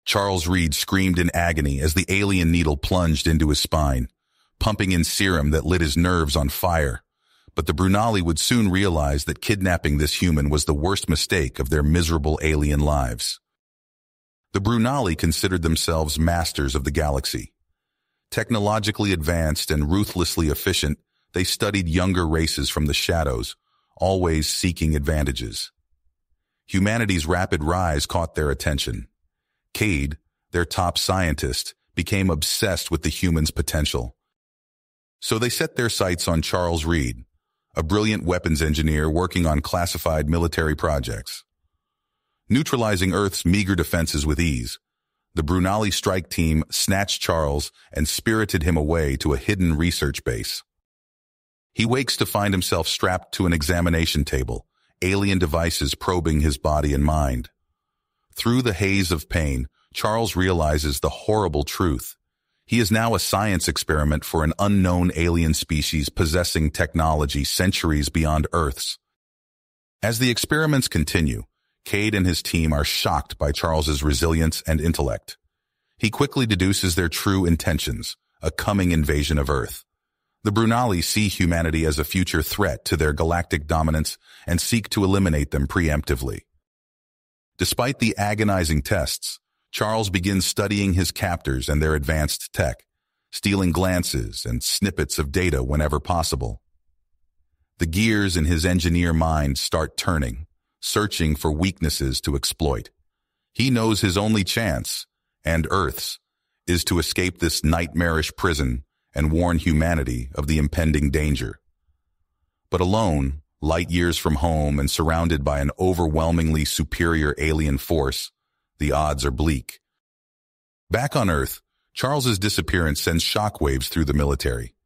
Charles Reed screamed in agony as the alien needle plunged into his spine, pumping in serum that lit his nerves on fire. But the Brunali would soon realize that kidnapping this human was the worst mistake of their miserable alien lives. The Brunali considered themselves masters of the galaxy. Technologically advanced and ruthlessly efficient, they studied younger races from the shadows, always seeking advantages. Humanity's rapid rise caught their attention. Cade, their top scientist, became obsessed with the humans' potential. So they set their sights on Charles Reed, a brilliant weapons engineer working on classified military projects. Neutralizing Earth's meager defenses with ease, the Brunali strike team snatched Charles and spirited him away to a hidden research base. He wakes to find himself strapped to an examination table, alien devices probing his body and mind. Through the haze of pain, Charles realizes the horrible truth. He is now a science experiment for an unknown alien species possessing technology centuries beyond Earth's. As the experiments continue, Cade and his team are shocked by Charles's resilience and intellect. He quickly deduces their true intentions, a coming invasion of Earth. The Brunali see humanity as a future threat to their galactic dominance and seek to eliminate them preemptively. Despite the agonizing tests, Charles begins studying his captors and their advanced tech, stealing glances and snippets of data whenever possible. The gears in his engineer mind start turning, searching for weaknesses to exploit. He knows his only chance, and Earth's, is to escape this nightmarish prison and warn humanity of the impending danger. But alone, light years from home and surrounded by an overwhelmingly superior alien force, the odds are bleak. Back on Earth, Charles's disappearance sends shockwaves through the military.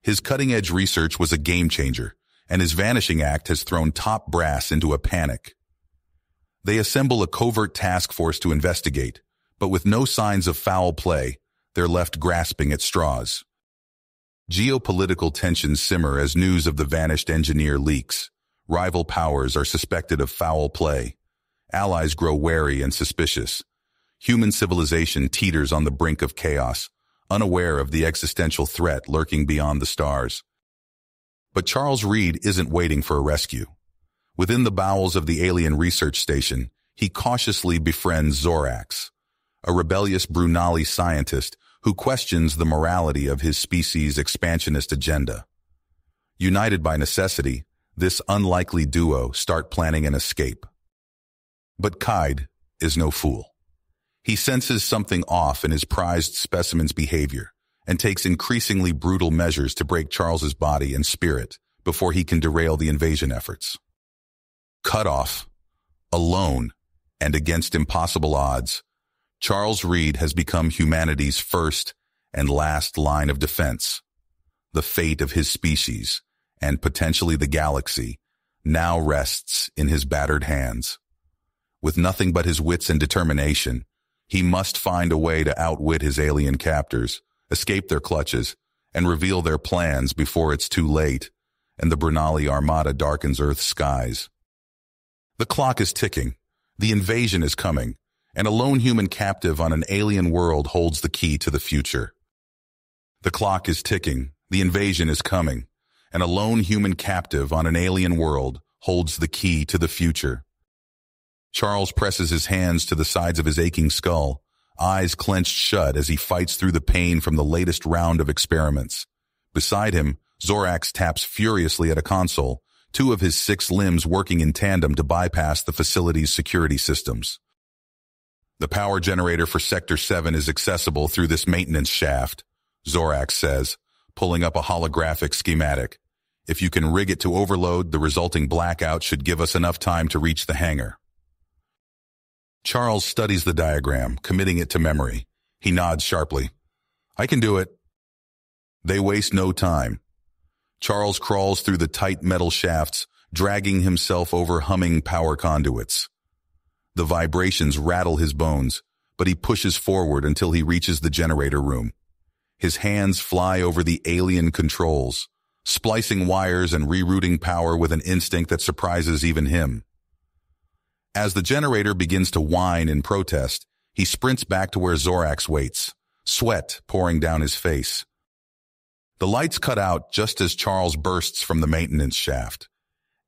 His cutting-edge research was a game-changer, and his vanishing act has thrown top brass into a panic. They assemble a covert task force to investigate, but with no signs of foul play, they're left grasping at straws. Geopolitical tensions simmer as news of the vanished engineer leaks. Rival powers are suspected of foul play. Allies grow wary and suspicious. Human civilization teeters on the brink of chaos, unaware of the existential threat lurking beyond the stars. But Charles Reed isn't waiting for a rescue. Within the bowels of the alien research station, he cautiously befriends Zorax, a rebellious Brunali scientist who questions the morality of his species' expansionist agenda. United by necessity, this unlikely duo start planning an escape. But Cade is no fool. He senses something off in his prized specimen's behavior and takes increasingly brutal measures to break Charles's body and spirit before he can derail the invasion efforts. Cut off, alone, and against impossible odds, Charles Reed has become humanity's first and last line of defense. The fate of his species, and potentially the galaxy, now rests in his battered hands. With nothing but his wits and determination, he must find a way to outwit his alien captors, escape their clutches, and reveal their plans before it's too late, and the Brunali Armada darkens Earth's skies. The clock is ticking, the invasion is coming, and a lone human captive on an alien world holds the key to the future. The clock is ticking, the invasion is coming, and a lone human captive on an alien world holds the key to the future. Charles presses his hands to the sides of his aching skull, eyes clenched shut as he fights through the pain from the latest round of experiments. Beside him, Zorax taps furiously at a console, 2 of his 6 limbs working in tandem to bypass the facility's security systems. The power generator for Sector 7 is accessible through this maintenance shaft, Zorax says, pulling up a holographic schematic. If you can rig it to overload, the resulting blackout should give us enough time to reach the hangar. Charles studies the diagram, committing it to memory. He nods sharply. I can do it. They waste no time. Charles crawls through the tight metal shafts, dragging himself over humming power conduits. The vibrations rattle his bones, but he pushes forward until he reaches the generator room. His hands fly over the alien controls, splicing wires and rerouting power with an instinct that surprises even him. As the generator begins to whine in protest, He sprints back to where Zorax waits, sweat pouring down his face. The lights cut out just as Charles bursts from the maintenance shaft.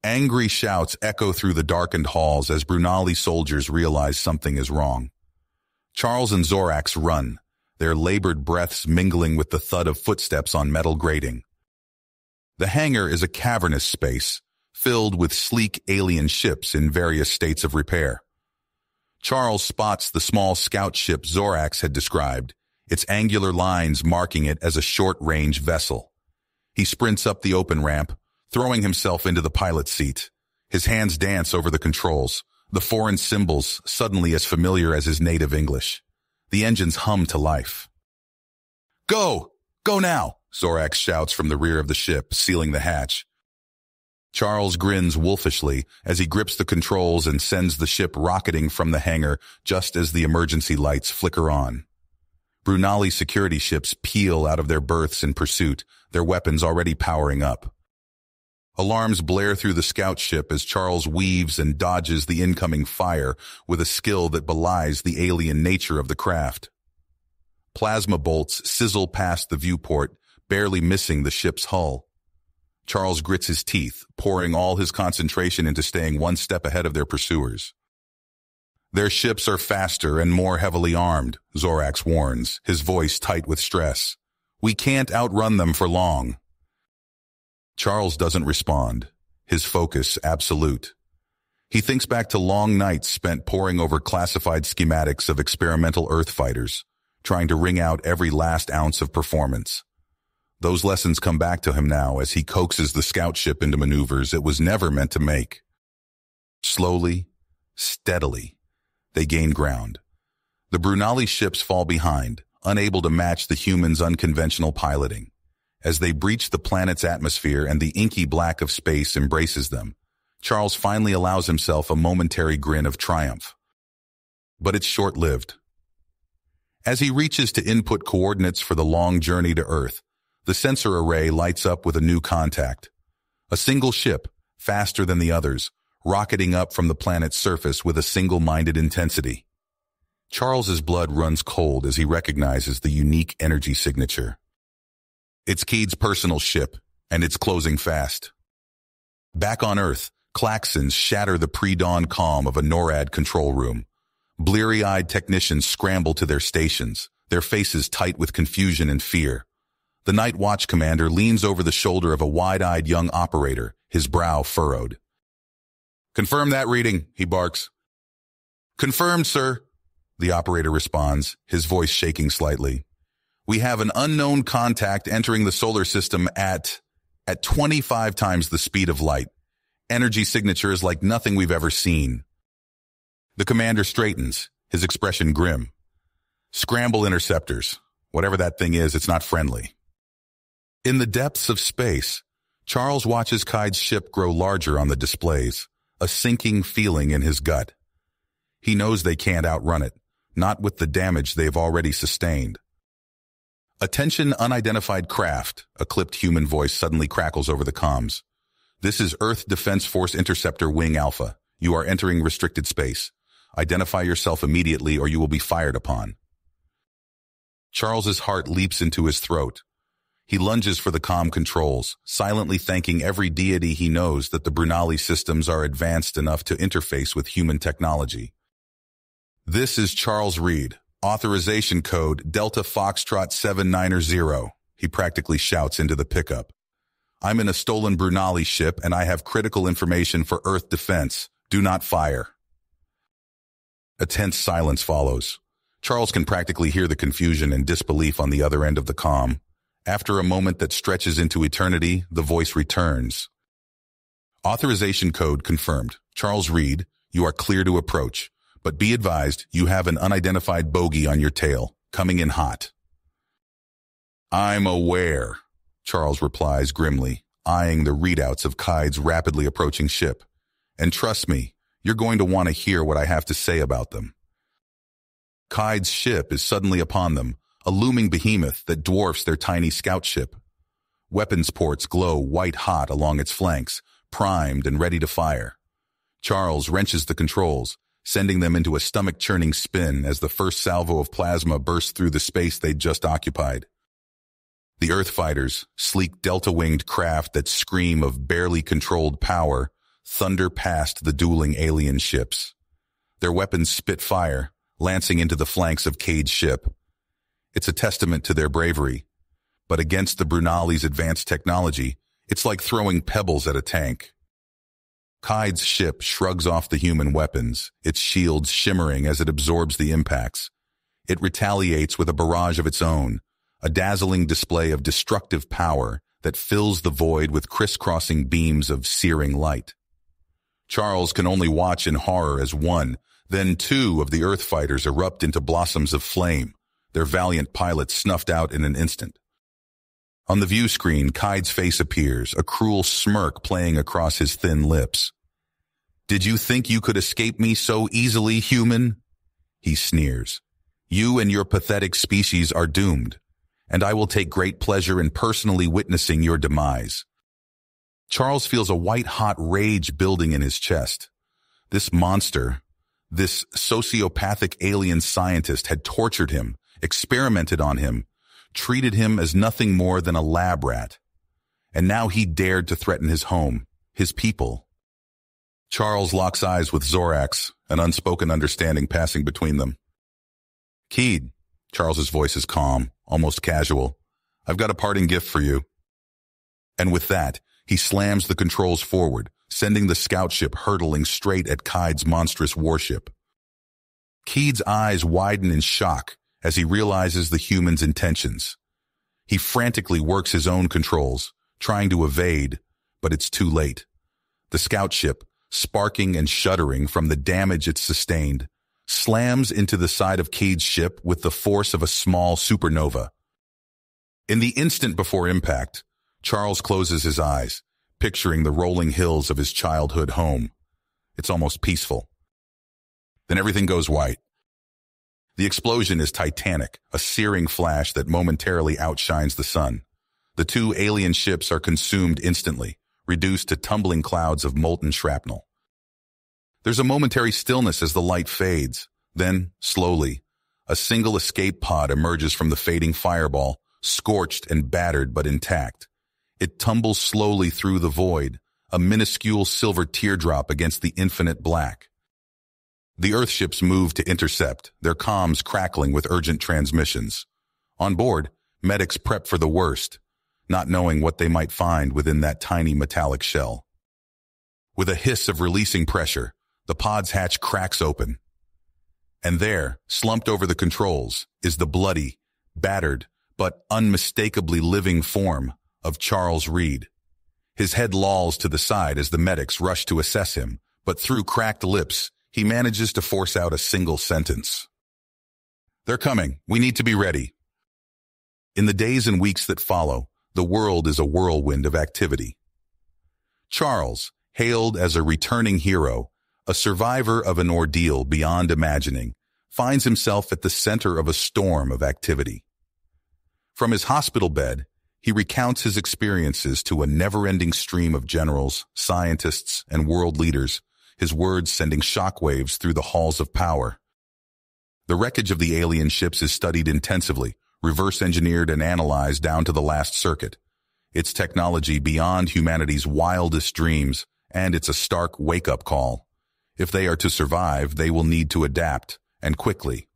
Angry shouts echo through the darkened halls as Brunali soldiers realize something is wrong. Charles and Zorax run, their labored breaths mingling with the thud of footsteps on metal grating. The hangar is a cavernous space, filled with sleek alien ships in various states of repair. Charles spots the small scout ship Zorax had described, its angular lines marking it as a short-range vessel. He sprints up the open ramp, throwing himself into the pilot's seat. His hands dance over the controls, the foreign symbols suddenly as familiar as his native English. The engines hum to life. "Go! Go now!" Zorax shouts from the rear of the ship, sealing the hatch. Charles grins wolfishly as he grips the controls and sends the ship rocketing from the hangar just as the emergency lights flicker on. Brunali security ships peel out of their berths in pursuit, their weapons already powering up. Alarms blare through the scout ship as Charles weaves and dodges the incoming fire with a skill that belies the alien nature of the craft. Plasma bolts sizzle past the viewport, barely missing the ship's hull. Charles grits his teeth, pouring all his concentration into staying one step ahead of their pursuers. "Their ships are faster and more heavily armed," Zorax warns, his voice tight with stress. "We can't outrun them for long." Charles doesn't respond, his focus absolute. He thinks back to long nights spent poring over classified schematics of experimental Earth fighters, trying to wring out every last ounce of performance. Those lessons come back to him now as he coaxes the scout ship into maneuvers it was never meant to make. Slowly, steadily, they gain ground. The Brunali ships fall behind, unable to match the humans' unconventional piloting. As they breach the planet's atmosphere and the inky black of space embraces them, Charles finally allows himself a momentary grin of triumph. But it's short-lived. As he reaches to input coordinates for the long journey to Earth, the sensor array lights up with a new contact. A single ship, faster than the others, rocketing up from the planet's surface with a single-minded intensity. Charles's blood runs cold as he recognizes the unique energy signature. It's Keed's personal ship, and it's closing fast. Back on Earth, klaxons shatter the pre-dawn calm of a NORAD control room. Bleary-eyed technicians scramble to their stations, their faces tight with confusion and fear. The Night Watch commander leans over the shoulder of a wide-eyed young operator, his brow furrowed. "Confirm that reading," he barks. "Confirmed, sir," the operator responds, his voice shaking slightly. "We have an unknown contact entering the solar system at 25 times the speed of light. Energy signature is like nothing we've ever seen." The commander straightens, his expression grim. "Scramble interceptors. Whatever that thing is, it's not friendly." In the depths of space, Charles watches Kaid's ship grow larger on the displays, a sinking feeling in his gut. He knows they can't outrun it, not with the damage they've already sustained. "Attention unidentified craft," a clipped human voice suddenly crackles over the comms. "This is Earth Defense Force Interceptor Wing Alpha. You are entering restricted space. Identify yourself immediately or you will be fired upon." Charles's heart leaps into his throat. He lunges for the comm controls, silently thanking every deity he knows that the Brunali systems are advanced enough to interface with human technology. "This is Charles Reed. Authorization code Delta Foxtrot 790, he practically shouts into the pickup. "I'm in a stolen Brunali ship and I have critical information for Earth defense. Do not fire." A tense silence follows. Charles can practically hear the confusion and disbelief on the other end of the comm. After a moment that stretches into eternity, the voice returns. "Authorization code confirmed. Charles Reed, you are clear to approach. But be advised, you have an unidentified bogey on your tail, coming in hot." "I'm aware," Charles replies grimly, eyeing the readouts of Kaid's rapidly approaching ship. "And trust me, you're going to want to hear what I have to say about them." Kaid's ship is suddenly upon them, a looming behemoth that dwarfs their tiny scout ship. Weapons ports glow white-hot along its flanks, primed and ready to fire. Charles wrenches the controls, sending them into a stomach-churning spin as the first salvo of plasma burst through the space they'd just occupied. The Earth fighters, sleek delta-winged craft that scream of barely controlled power, thunder past the dueling alien ships. Their weapons spit fire, lancing into the flanks of Cade's ship. It's a testament to their bravery. But against the Brunali's advanced technology, it's like throwing pebbles at a tank. Cade's ship shrugs off the human weapons, its shields shimmering as it absorbs the impacts. It retaliates with a barrage of its own, a dazzling display of destructive power that fills the void with crisscrossing beams of searing light. Charles can only watch in horror as one, then two of the Earth fighters erupt into blossoms of flame, their valiant pilots snuffed out in an instant. On the view screen, Cade's face appears, a cruel smirk playing across his thin lips. "Did you think you could escape me so easily, human?" He sneers. "You and your pathetic species are doomed, and I will take great pleasure in personally witnessing your demise." Charles feels a white-hot rage building in his chest. This monster, this sociopathic alien scientist had tortured him, experimented on him, treated him as nothing more than a lab rat. And now he dared to threaten his home, his people. Charles locks eyes with Zorax, an unspoken understanding passing between them. "Cade," Charles's voice is calm, almost casual. "I've got a parting gift for you." And with that, he slams the controls forward, sending the scout ship hurtling straight at Cade's monstrous warship. Cade's eyes widen in shock as he realizes the human's intentions. He frantically works his own controls, trying to evade, but it's too late. The scout ship, sparking and shuddering from the damage it sustained, slams into the side of Cade's ship with the force of a small supernova. In the instant before impact, Charles closes his eyes, picturing the rolling hills of his childhood home. It's almost peaceful. Then everything goes white. The explosion is titanic, a searing flash that momentarily outshines the sun. The two alien ships are consumed instantly, reduced to tumbling clouds of molten shrapnel. There's a momentary stillness as the light fades. Then, slowly, a single escape pod emerges from the fading fireball, scorched and battered but intact. It tumbles slowly through the void, a minuscule silver teardrop against the infinite black. The Earthships move to intercept, their comms crackling with urgent transmissions. On board, medics prep for the worst, not knowing what they might find within that tiny metallic shell. With a hiss of releasing pressure, the pod's hatch cracks open. And there, slumped over the controls, is the bloody, battered, but unmistakably living form of Charles Reed. His head lolls to the side as the medics rush to assess him, but through cracked lips, he manages to force out a single sentence. "They're coming. We need to be ready." In the days and weeks that follow, the world is a whirlwind of activity. Charles, hailed as a returning hero, a survivor of an ordeal beyond imagining, finds himself at the center of a storm of activity. From his hospital bed, he recounts his experiences to a never-ending stream of generals, scientists, and world leaders, his words sending shockwaves through the halls of power. The wreckage of the alien ships is studied intensively, reverse-engineered and analyzed down to the last circuit. Its technology beyond humanity's wildest dreams, and it's a stark wake-up call. If they are to survive, they will need to adapt, and quickly.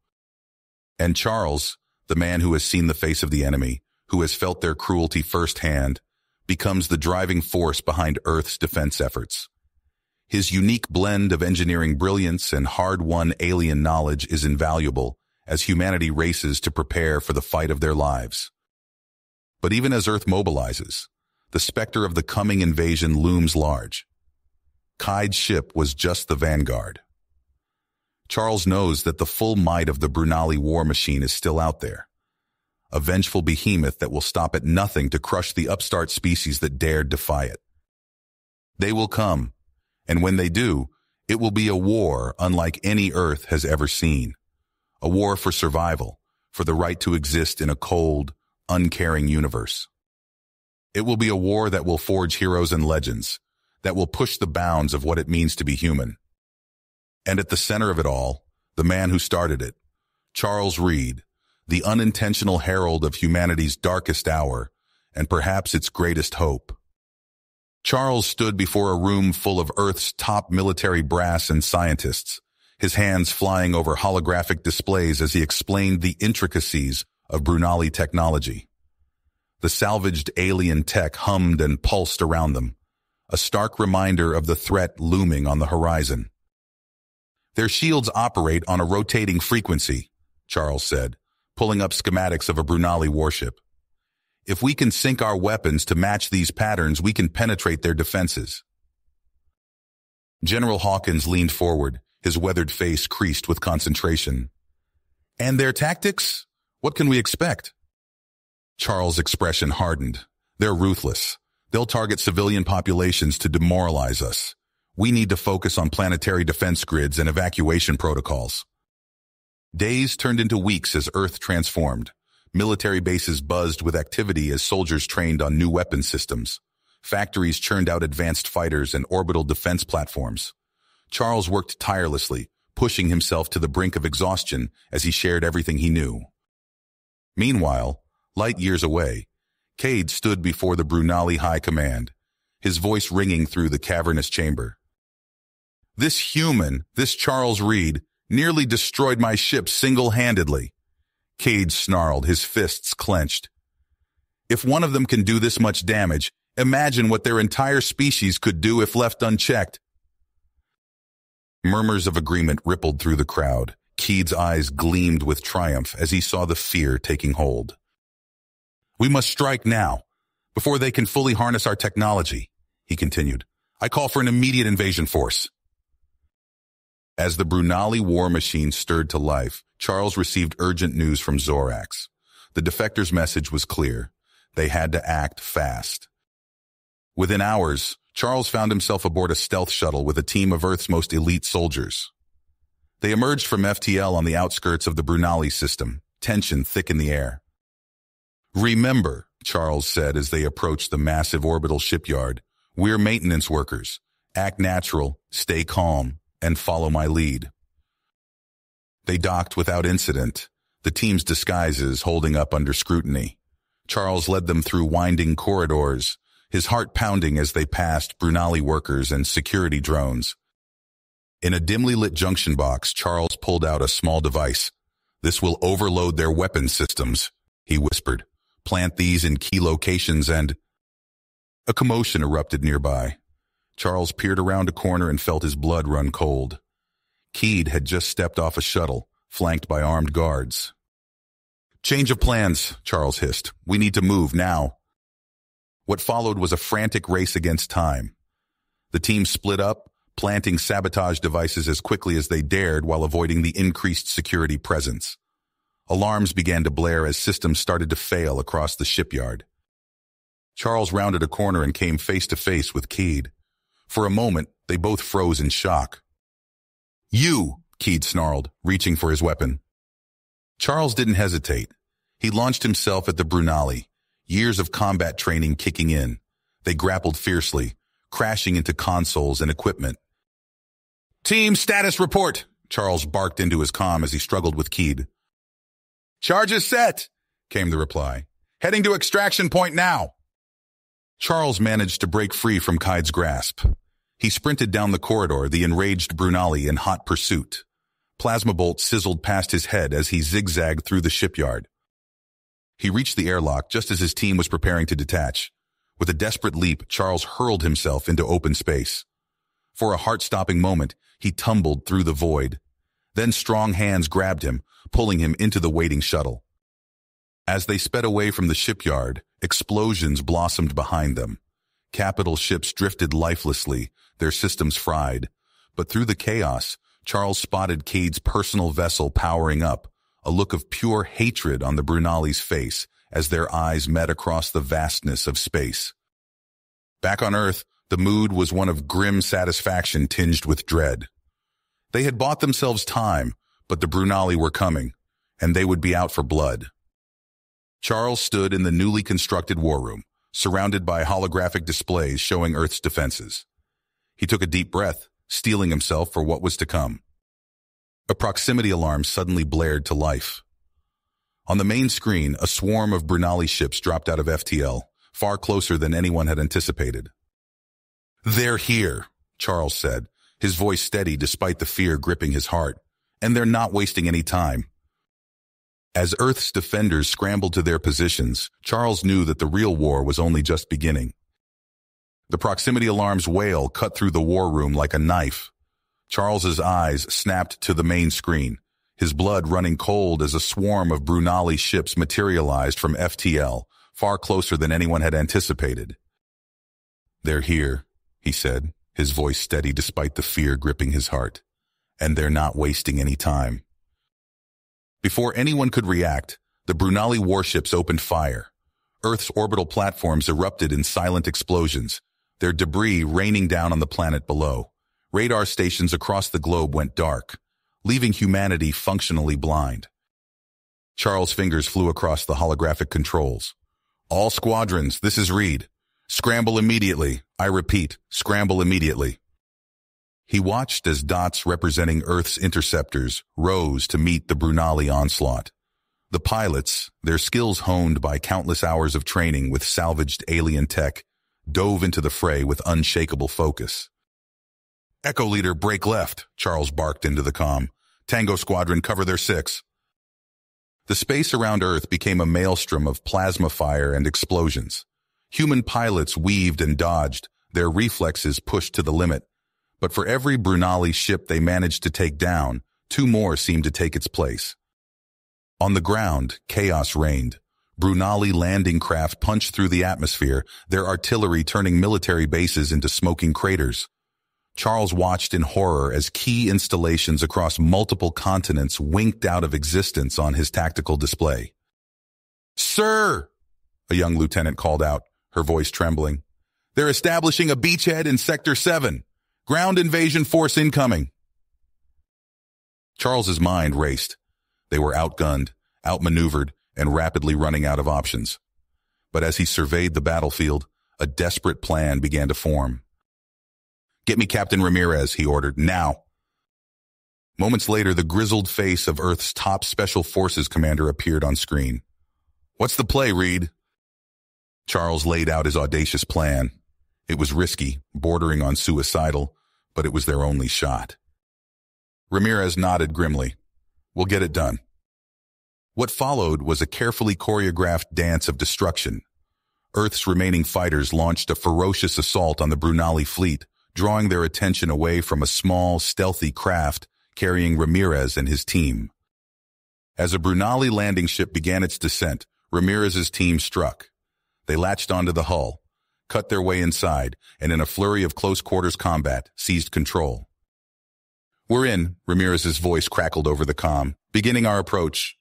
And Charles, the man who has seen the face of the enemy, who has felt their cruelty firsthand, becomes the driving force behind Earth's defense efforts. His unique blend of engineering brilliance and hard-won alien knowledge is invaluable as humanity races to prepare for the fight of their lives. But even as Earth mobilizes, the specter of the coming invasion looms large. Cade's ship was just the vanguard. Charles knows that the full might of the Brunali war machine is still out there, a vengeful behemoth that will stop at nothing to crush the upstart species that dared defy it. They will come, and when they do, it will be a war unlike any Earth has ever seen. A war for survival, for the right to exist in a cold, uncaring universe. It will be a war that will forge heroes and legends, that will push the bounds of what it means to be human. And at the center of it all, the man who started it, Charles Reed, the unintentional herald of humanity's darkest hour, and perhaps its greatest hope. Charles stood before a room full of Earth's top military brass and scientists, his hands flying over holographic displays as he explained the intricacies of Brunali technology. The salvaged alien tech hummed and pulsed around them, a stark reminder of the threat looming on the horizon. Their shields operate on a rotating frequency, Charles said, pulling up schematics of a Brunali warship. If we can sync our weapons to match these patterns, we can penetrate their defenses. General Hawkins leaned forward, his weathered face creased with concentration. And their tactics? What can we expect? Charles' expression hardened. They're ruthless. They'll target civilian populations to demoralize us. We need to focus on planetary defense grids and evacuation protocols. Days turned into weeks as Earth transformed. Military bases buzzed with activity as soldiers trained on new weapon systems. Factories churned out advanced fighters and orbital defense platforms. Charles worked tirelessly, pushing himself to the brink of exhaustion as he shared everything he knew. Meanwhile, light years away, Cade stood before the Brunali High Command, his voice ringing through the cavernous chamber. This human, this Charles Reed, nearly destroyed my ship single-handedly. Cade snarled, his fists clenched. If one of them can do this much damage, imagine what their entire species could do if left unchecked. Murmurs of agreement rippled through the crowd. Cade's eyes gleamed with triumph as he saw the fear taking hold. We must strike now, before they can fully harness our technology, he continued. I call for an immediate invasion force. As the Brunali war machine stirred to life, Charles received urgent news from Zorax. The defectors' message was clear. They had to act fast. Within hours, Charles found himself aboard a stealth shuttle with a team of Earth's most elite soldiers. They emerged from FTL on the outskirts of the Brunali system, tension thick in the air. Remember, Charles said as they approached the massive orbital shipyard, we're maintenance workers. Act natural, stay calm, and follow my lead. They docked without incident, the team's disguises holding up under scrutiny. Charles led them through winding corridors, his heart pounding as they passed Brunali workers and security drones. In a dimly lit junction box, Charles pulled out a small device. This will overload their weapon systems, he whispered. Plant these in key locations and... A commotion erupted nearby. Charles peered around a corner and felt his blood run cold. Cade had just stepped off a shuttle, flanked by armed guards. Change of plans, Charles hissed. We need to move now. What followed was a frantic race against time. The team split up, planting sabotage devices as quickly as they dared while avoiding the increased security presence. Alarms began to blare as systems started to fail across the shipyard. Charles rounded a corner and came face to face with Cade. For a moment, they both froze in shock. You, Cade snarled, reaching for his weapon. Charles didn't hesitate. He launched himself at the Brunali, years of combat training kicking in. They grappled fiercely, crashing into consoles and equipment. Team status report, Charles barked into his comm as he struggled with Cade. Charges set, came the reply. Heading to extraction point now. Charles managed to break free from Cade's grasp. He sprinted down the corridor, the enraged Brunali in hot pursuit. Plasma bolts sizzled past his head as he zigzagged through the shipyard. He reached the airlock just as his team was preparing to detach. With a desperate leap, Charles hurled himself into open space. For a heart-stopping moment, he tumbled through the void. Then strong hands grabbed him, pulling him into the waiting shuttle. As they sped away from the shipyard, explosions blossomed behind them. Capital ships drifted lifelessly, their systems fried. But through the chaos, Charles spotted Cade's personal vessel powering up, a look of pure hatred on the Brunali's face as their eyes met across the vastness of space. Back on Earth, the mood was one of grim satisfaction tinged with dread. They had bought themselves time, but the Brunali were coming, and they would be out for blood. Charles stood in the newly constructed war room, surrounded by holographic displays showing Earth's defenses. He took a deep breath, steeling himself for what was to come. A proximity alarm suddenly blared to life. On the main screen, a swarm of Brunali ships dropped out of FTL, far closer than anyone had anticipated. "They're here," Charles said, his voice steady despite the fear gripping his heart. "And they're not wasting any time." As Earth's defenders scrambled to their positions, Charles knew that the real war was only just beginning. The proximity alarm's wail cut through the war room like a knife. Charles's eyes snapped to the main screen, his blood running cold as a swarm of Brunali ships materialized from FTL, far closer than anyone had anticipated. "They're here," he said, his voice steady despite the fear gripping his heart. "And they're not wasting any time." Before anyone could react, the Brunali warships opened fire. Earth's orbital platforms erupted in silent explosions, their debris raining down on the planet below. Radar stations across the globe went dark, leaving humanity functionally blind. Charles' fingers flew across the holographic controls. "All squadrons, this is Reed. Scramble immediately. I repeat, scramble immediately." He watched as dots representing Earth's interceptors rose to meet the Brunali onslaught. The pilots, their skills honed by countless hours of training with salvaged alien tech, dove into the fray with unshakable focus. "Echo Leader, break left," Charles barked into the comm. "Tango Squadron, cover their 6. The space around Earth became a maelstrom of plasma fire and explosions. Human pilots weaved and dodged, their reflexes pushed to the limit. But for every Brunali ship they managed to take down, 2 more seemed to take its place. On the ground, chaos reigned. Brunali landing craft punched through the atmosphere, their artillery turning military bases into smoking craters. Charles watched in horror as key installations across multiple continents winked out of existence on his tactical display. "Sir!" a young lieutenant called out, her voice trembling. "They're establishing a beachhead in Sector 7. Ground invasion force incoming." Charles's mind raced. They were outgunned, outmaneuvered, and rapidly running out of options. But as he surveyed the battlefield, a desperate plan began to form. "Get me Captain Ramirez," he ordered, "now." Moments later, the grizzled face of Earth's top Special Forces commander appeared on screen. "What's the play, Reed?" Charles laid out his audacious plan. It was risky, bordering on suicidal, but it was their only shot. Ramirez nodded grimly. "We'll get it done." What followed was a carefully choreographed dance of destruction. Earth's remaining fighters launched a ferocious assault on the Brunali fleet, drawing their attention away from a small, stealthy craft carrying Ramirez and his team. As a Brunali landing ship began its descent, Ramirez's team struck. They latched onto the hull, cut their way inside, and in a flurry of close-quarters combat, seized control. "We're in," Ramirez's voice crackled over the comm, "beginning our approach."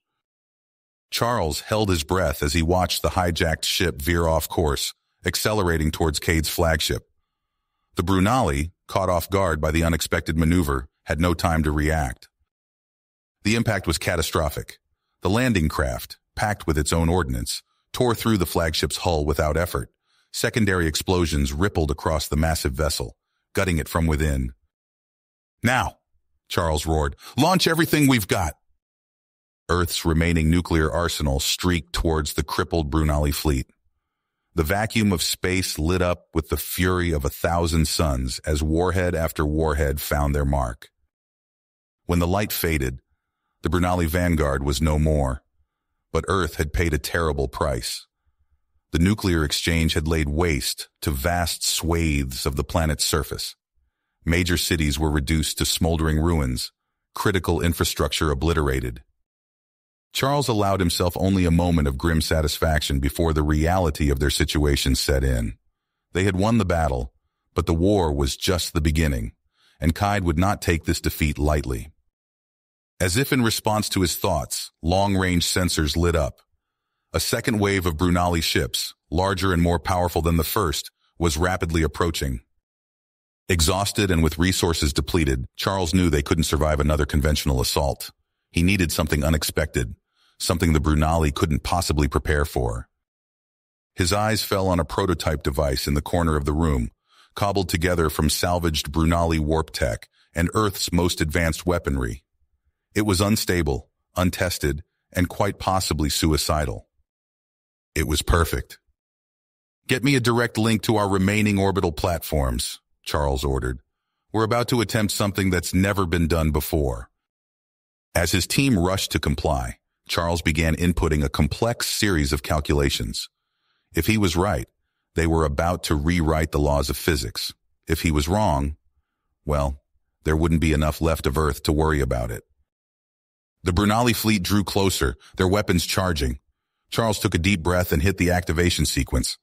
Charles held his breath as he watched the hijacked ship veer off course, accelerating towards Cade's flagship. The Brunali, caught off guard by the unexpected maneuver, had no time to react. The impact was catastrophic. The landing craft, packed with its own ordnance, tore through the flagship's hull without effort. Secondary explosions rippled across the massive vessel, gutting it from within. "Now," Charles roared, "launch everything we've got." Earth's remaining nuclear arsenal streaked towards the crippled Brunali fleet. The vacuum of space lit up with the fury of 1,000 suns as warhead after warhead found their mark. When the light faded, the Brunali vanguard was no more, but Earth had paid a terrible price. The nuclear exchange had laid waste to vast swathes of the planet's surface. Major cities were reduced to smoldering ruins, critical infrastructure obliterated. Charles allowed himself only a moment of grim satisfaction before the reality of their situation set in. They had won the battle, but the war was just the beginning, and Caide would not take this defeat lightly. As if in response to his thoughts, long-range sensors lit up. A second wave of Brunali ships, larger and more powerful than the first, was rapidly approaching. Exhausted and with resources depleted, Charles knew they couldn't survive another conventional assault. He needed something unexpected, something the Brunali couldn't possibly prepare for. His eyes fell on a prototype device in the corner of the room, cobbled together from salvaged Brunali warp tech and Earth's most advanced weaponry. It was unstable, untested, and quite possibly suicidal. It was perfect. "Get me a direct link to our remaining orbital platforms," Charles ordered. "We're about to attempt something that's never been done before." As his team rushed to comply, Charles began inputting a complex series of calculations. If he was right, they were about to rewrite the laws of physics. If he was wrong, well, there wouldn't be enough left of Earth to worry about it. The Brunali fleet drew closer, their weapons charging. Charles took a deep breath and hit the activation sequence.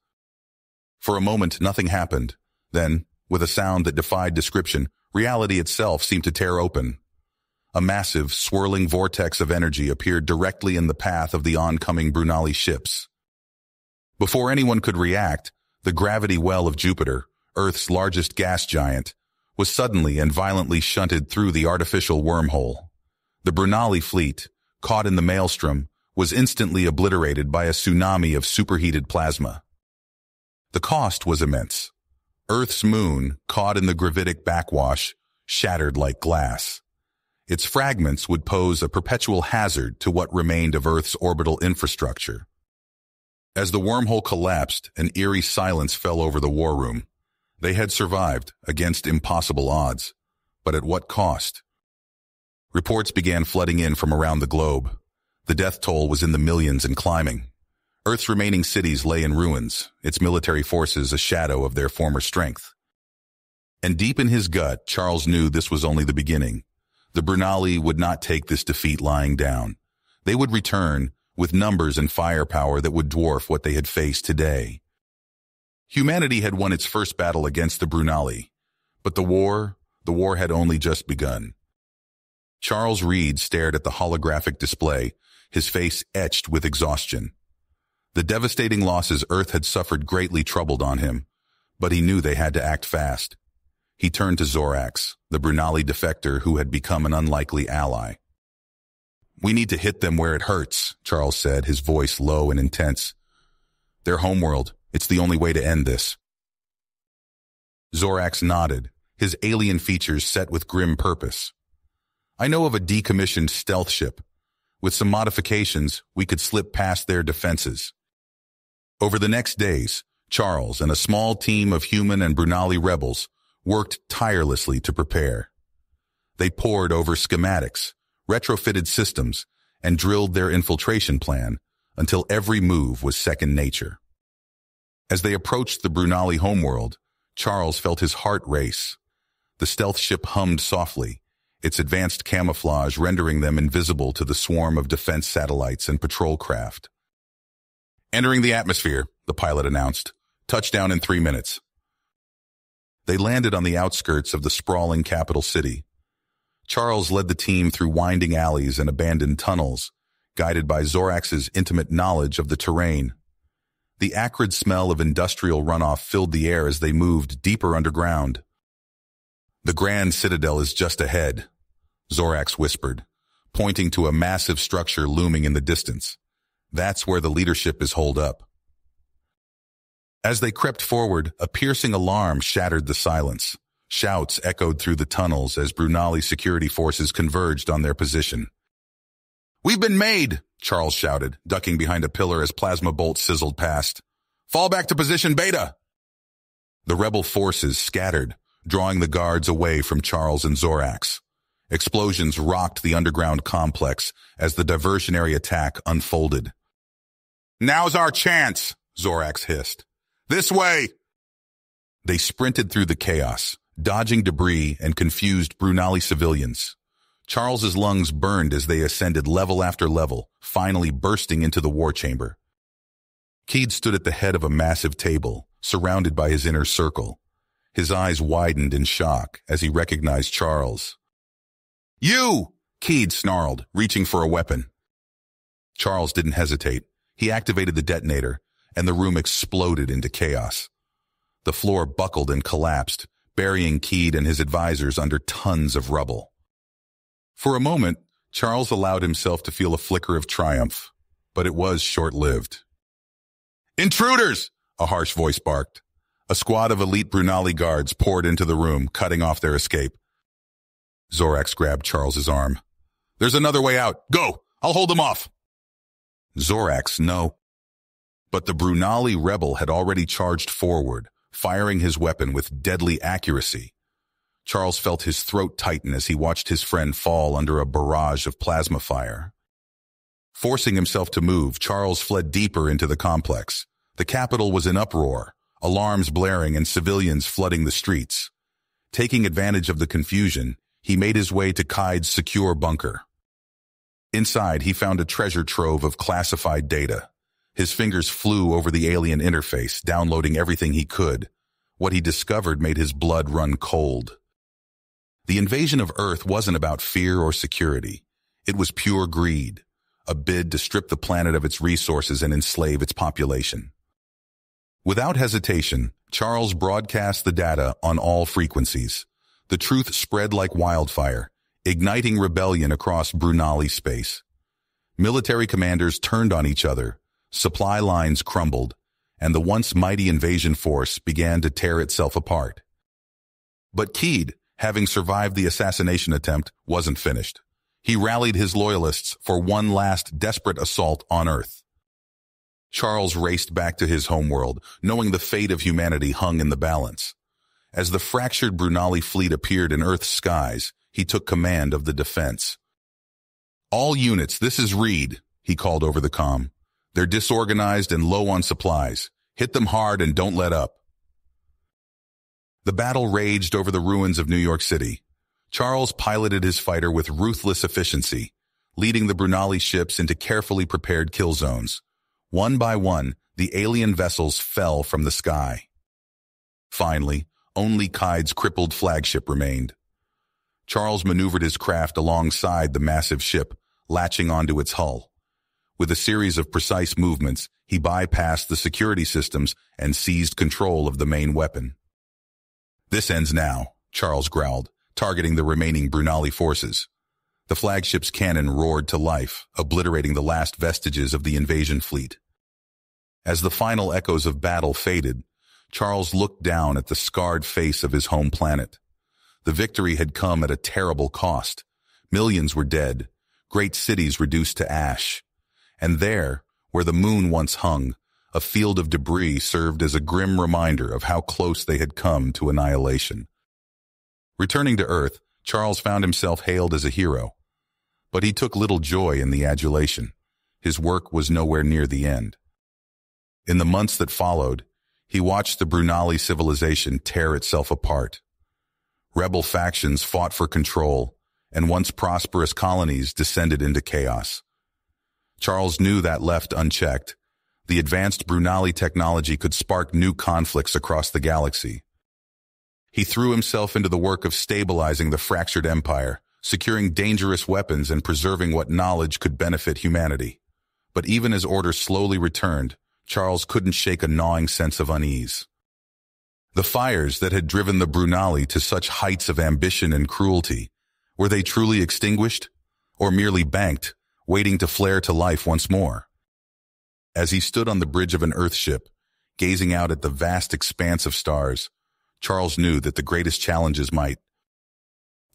For a moment, nothing happened. Then, with a sound that defied description, reality itself seemed to tear open. A massive, swirling vortex of energy appeared directly in the path of the oncoming Brunali ships. Before anyone could react, the gravity well of Jupiter, Earth's largest gas giant, was suddenly and violently shunted through the artificial wormhole. The Brunali fleet, caught in the maelstrom, was instantly obliterated by a tsunami of superheated plasma. The cost was immense. Earth's moon, caught in the gravitic backwash, shattered like glass. Its fragments would pose a perpetual hazard to what remained of Earth's orbital infrastructure. As the wormhole collapsed, an eerie silence fell over the war room. They had survived, against impossible odds. But at what cost? Reports began flooding in from around the globe. The death toll was in the millions and climbing. Earth's remaining cities lay in ruins, its military forces a shadow of their former strength. And deep in his gut, Charles knew this was only the beginning. The Brunali would not take this defeat lying down. They would return, with numbers and firepower that would dwarf what they had faced today. Humanity had won its first battle against the Brunali, but the war had only just begun. Charles Reed stared at the holographic display, his face etched with exhaustion. The devastating losses Earth had suffered greatly troubled on him, but he knew they had to act fast. He turned to Zorax, the Brunali defector who had become an unlikely ally. "We need to hit them where it hurts," Charles said, his voice low and intense. "Their homeworld. It's the only way to end this." Zorax nodded, his alien features set with grim purpose. "I know of a decommissioned stealth ship. With some modifications, we could slip past their defenses." Over the next days, Charles and a small team of human and Brunali rebels worked tirelessly to prepare. They pored over schematics, retrofitted systems, and drilled their infiltration plan until every move was second nature. As they approached the Brunali homeworld, Charles felt his heart race. The stealth ship hummed softly, its advanced camouflage rendering them invisible to the swarm of defense satellites and patrol craft. "Entering the atmosphere," the pilot announced. "Touchdown in 3 minutes." They landed on the outskirts of the sprawling capital city. Charles led the team through winding alleys and abandoned tunnels, guided by Zorax's intimate knowledge of the terrain. The acrid smell of industrial runoff filled the air as they moved deeper underground. "The Grand Citadel is just ahead," Zorax whispered, pointing to a massive structure looming in the distance. "That's where the leadership is holed up." As they crept forward, a piercing alarm shattered the silence. Shouts echoed through the tunnels as Brunali security forces converged on their position. "We've been made!" Charles shouted, ducking behind a pillar as plasma bolts sizzled past. "Fall back to position, Beta!" The rebel forces scattered, drawing the guards away from Charles and Zorax. Explosions rocked the underground complex as the diversionary attack unfolded. "Now's our chance!" Zorax hissed. "This way!" They sprinted through the chaos, dodging debris and confused Brunali civilians. Charles's lungs burned as they ascended level after level, finally bursting into the war chamber. Keed stood at the head of a massive table, surrounded by his inner circle. His eyes widened in shock as he recognized Charles. "You!" Keed snarled, reaching for a weapon. Charles didn't hesitate. He activated the detonator, and the room exploded into chaos. The floor buckled and collapsed, burying Keed and his advisors under tons of rubble. For a moment, Charles allowed himself to feel a flicker of triumph, but it was short-lived. "Intruders!" a harsh voice barked. A squad of elite Brunali guards poured into the room, cutting off their escape. Zorax grabbed Charles's arm. There's another way out. Go! I'll hold them off. Zorax, no. But the Brunali rebel had already charged forward, firing his weapon with deadly accuracy. Charles felt his throat tighten as he watched his friend fall under a barrage of plasma fire. Forcing himself to move, Charles fled deeper into the complex. The capital was in uproar, alarms blaring and civilians flooding the streets. Taking advantage of the confusion, he made his way to Kaid's secure bunker. Inside, he found a treasure trove of classified data. His fingers flew over the alien interface, downloading everything he could. What he discovered made his blood run cold. The invasion of Earth wasn't about fear or security. It was pure greed, a bid to strip the planet of its resources and enslave its population. Without hesitation, Charles broadcast the data on all frequencies. The truth spread like wildfire, igniting rebellion across Brunali space. Military commanders turned on each other, supply lines crumbled, and the once mighty invasion force began to tear itself apart. But Kaid, having survived the assassination attempt, wasn't finished. He rallied his loyalists for one last desperate assault on Earth. Charles raced back to his homeworld, knowing the fate of humanity hung in the balance. As the fractured Brunali fleet appeared in Earth's skies, he took command of the defense. "All units, this is Reed," he called over the comm. "They're disorganized and low on supplies. Hit them hard and don't let up." The battle raged over the ruins of New York City. Charles piloted his fighter with ruthless efficiency, leading the Brunali ships into carefully prepared kill zones. One by one, the alien vessels fell from the sky. Finally, only Kaid's crippled flagship remained. Charles maneuvered his craft alongside the massive ship, latching onto its hull. With a series of precise movements, he bypassed the security systems and seized control of the main weapon. "This ends now," Charles growled, targeting the remaining Brunali forces. The flagship's cannon roared to life, obliterating the last vestiges of the invasion fleet. As the final echoes of battle faded, Charles looked down at the scarred face of his home planet. The victory had come at a terrible cost. Millions were dead, great cities reduced to ash. And there, where the moon once hung, a field of debris served as a grim reminder of how close they had come to annihilation. Returning to Earth, Charles found himself hailed as a hero. But he took little joy in the adulation. His work was nowhere near the end. In the months that followed, he watched the Brunali civilization tear itself apart. Rebel factions fought for control, and once prosperous colonies descended into chaos. Charles knew that left unchecked, the advanced Brunali technology could spark new conflicts across the galaxy. He threw himself into the work of stabilizing the fractured empire, securing dangerous weapons and preserving what knowledge could benefit humanity. But even as order slowly returned, Charles couldn't shake a gnawing sense of unease. The fires that had driven the Brunali to such heights of ambition and cruelty, were they truly extinguished, or merely banked, waiting to flare to life once more? As he stood on the bridge of an Earthship, gazing out at the vast expanse of stars, Charles knew that the greatest challenges might.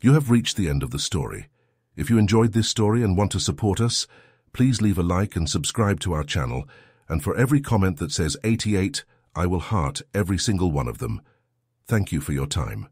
You have reached the end of the story. If you enjoyed this story and want to support us, please leave a like and subscribe to our channel, and for every comment that says 88, I will heart every single one of them. Thank you for your time.